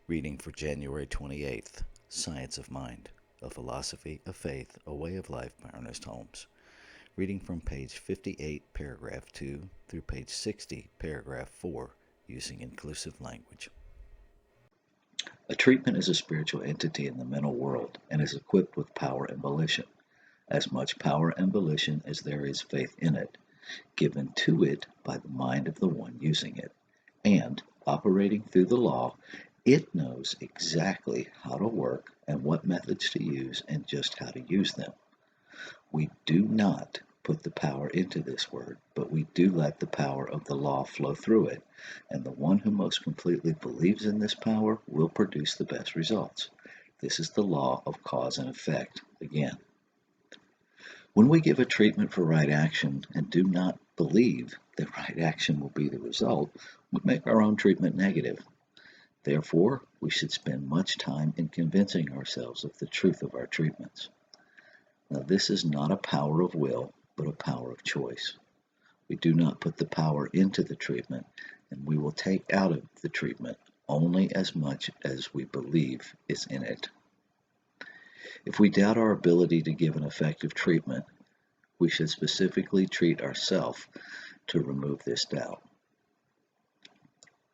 Reading for January 28th, Science of Mind, A Philosophy of Faith, A Way of Life by Ernest Holmes. Reading from page 58, paragraph 2 through page 60, paragraph 4, using inclusive language. A treatment is a spiritual entity in the mental world and is equipped with power and volition. As much power and volition as there is faith in it, given to it by the mind of the one using it, and, operating through the law, it knows exactly how to work and what methods to use and just how to use them. We do not put the power into this word, but we do let the power of the law flow through it, and the one who most completely believes in this power will produce the best results. This is the law of cause and effect again. When we give a treatment for right action and do not believe that right action will be the result, we make our own treatment negative. Therefore, we should spend much time in convincing ourselves of the truth of our treatments. Now, this is not a power of will, but a power of choice. We do not put the power into the treatment, and we will take out of the treatment only as much as we believe is in it. If we doubt our ability to give an effective treatment, we should specifically treat ourselves to remove this doubt.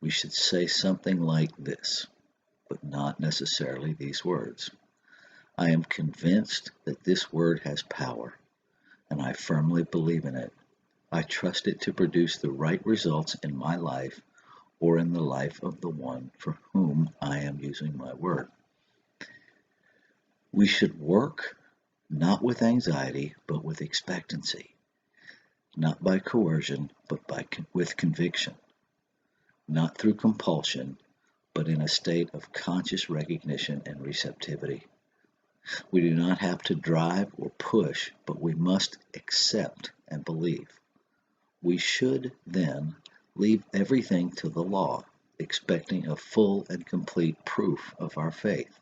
We should say something like this, but not necessarily these words. I am convinced that this word has power, and I firmly believe in it. I trust it to produce the right results in my life or in the life of the one for whom I am using my word. We should work not with anxiety, but with expectancy, not by coercion, but with conviction, not through compulsion, but in a state of conscious recognition and receptivity. We do not have to drive or push, but we must accept and believe. We should then leave everything to the law, expecting a full and complete proof of our faith.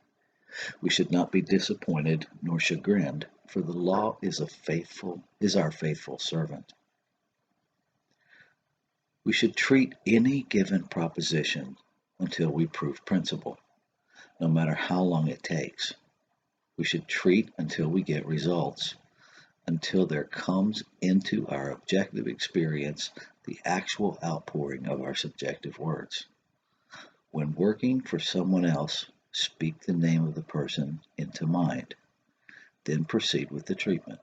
We should not be disappointed nor chagrined, for the law is our faithful servant. We should treat any given proposition until we prove principle, no matter how long it takes. We should treat until we get results, until there comes into our objective experience the actual outpouring of our subjective words. When working for someone else, speak the name of the person into mind, then proceed with the treatment.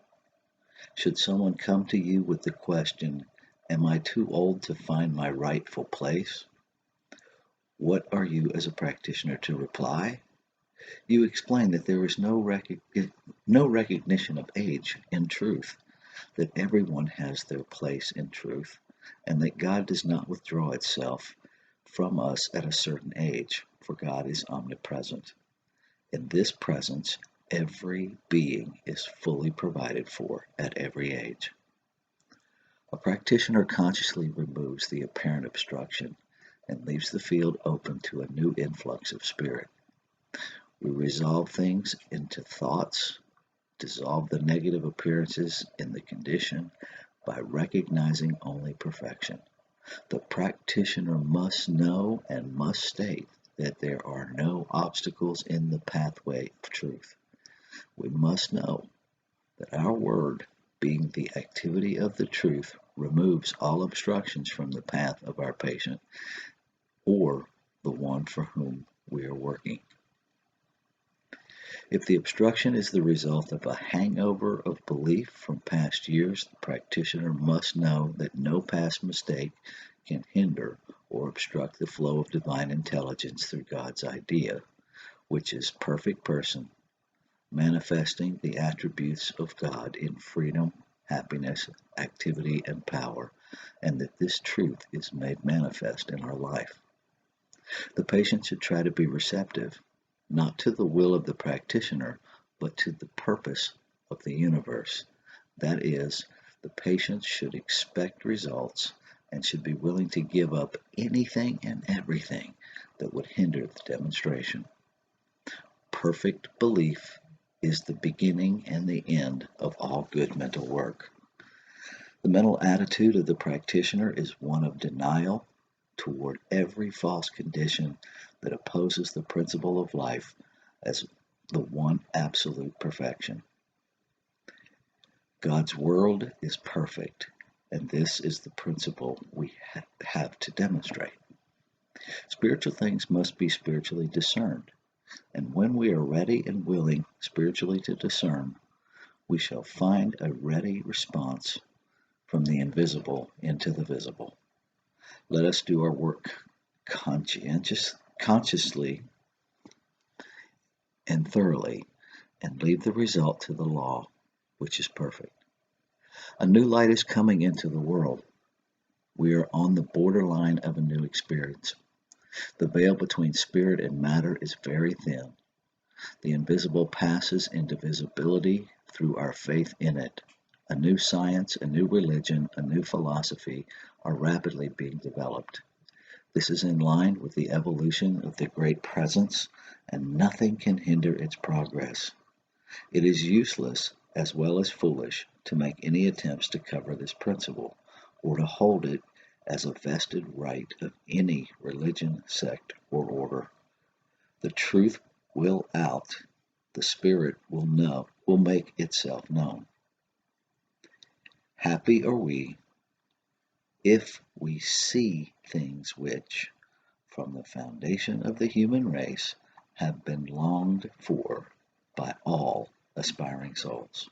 Should someone come to you with the question, am I too old to find my rightful place? What are you as a practitioner to reply? You explain that there is no recognition of age in truth, that everyone has their place in truth, and that God does not withdraw itself from us at a certain age, for God is omnipresent. In this presence, every being is fully provided for at every age. A practitioner consciously removes the apparent obstruction and leaves the field open to a new influx of spirit. We resolve things into thoughts, dissolve the negative appearances in the condition by recognizing only perfection. The practitioner must know and must state that there are no obstacles in the pathway of truth. We must know that our word, being the activity of the truth, removes all obstructions from the path of our patient or the one for whom we are working. If the obstruction is the result of a hangover of belief from past years, the practitioner must know that no past mistake can hinder or obstruct the flow of divine intelligence through God's idea, which is perfect person, manifesting the attributes of God in freedom, happiness, activity, and power, and that this truth is made manifest in our life. The patient should try to be receptive, not to the will of the practitioner, but to the purpose of the universe. That is, the patient should expect results and should be willing to give up anything and everything that would hinder the demonstration. Perfect belief is the beginning and the end of all good mental work. The mental attitude of the practitioner is one of denial toward every false condition that opposes the principle of life as the one absolute perfection. God's world is perfect, and this is the principle we have to demonstrate. Spiritual things must be spiritually discerned, and when we are ready and willing spiritually to discern, we shall find a ready response from the invisible into the visible. Let us do our work consciously and thoroughly, and leave the result to the law, which is perfect. A new light is coming into the world. We are on the borderline of a new experience. The veil between spirit and matter is very thin. The invisible passes into visibility through our faith in it. A new science, a new religion, a new philosophy are rapidly being developed. This is in line with the evolution of the Great Presence, and nothing can hinder its progress. It is useless as well as foolish to make any attempts to cover this principle, or to hold it as a vested right of any religion, sect, or order. The truth will out. The Spirit will make itself known. Happy are we if we see things which, from the foundation of the human race, have been longed for by all aspiring souls.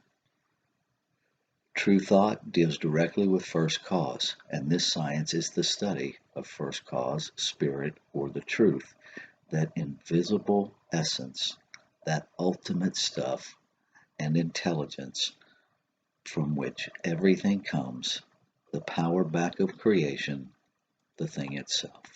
True thought deals directly with first cause, and this science is the study of first cause, spirit, or the truth, that invisible essence, that ultimate stuff and intelligence from which everything comes, the power back of creation, the thing itself.